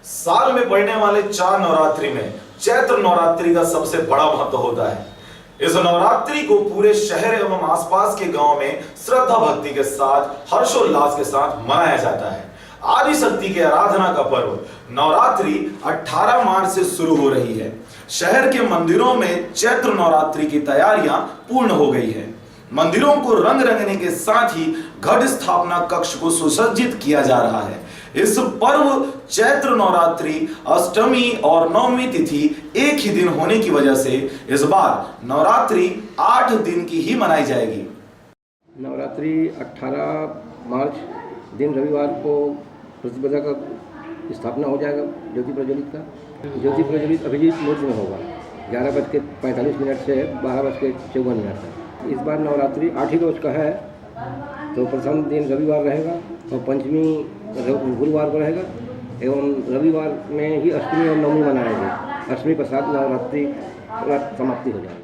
साल में पड़ने वाले 4 नवरात्रि में चैत्र नवरात्रि का सबसे बड़ा महत्व होता है। इस नवरात्रि को पूरे शहर एवं आसपास के गांव में श्रद्धा भक्ति के साथ हर्षोल्लास के साथ मनाया जाता है। आदि शक्ति के आराधना का पर्व नवरात्रि 18 मार्च से शुरू हो रही है। शहर के मंदिरों में चैत्र नवरात्रि की तैयारियां पूर्ण हो गई है। मंदिरों को रंग रंगने के साथ ही घट स्थापना कक्ष को सुसज्जित किया जा रहा है। इस पर्व चैत्र नवरात्रि अष्टमी और नवमी तिथि एक ही दिन होने की वजह से इस बार नवरात्रि 8 दिन की ही मनाई जाएगी। नवरात्रि 18 मार्च दिन रविवार को प्रतिपदा का स्थापना हो जाएगा। ज्योति प्रज्वलित अभिजीत मूर्ति में होगा 11:45 से 12:54 तक। इस बार नवरात्रि 8 ही रोज का है, तो प्रथम दिन रविवार रहेगा और पंचमी गुरुवार को रहेगा एवं रविवार में ही अष्टमी और नवमी मनाएंगे। अष्टमी के साथ नवरात्रि समाप्ति हो जाएगी।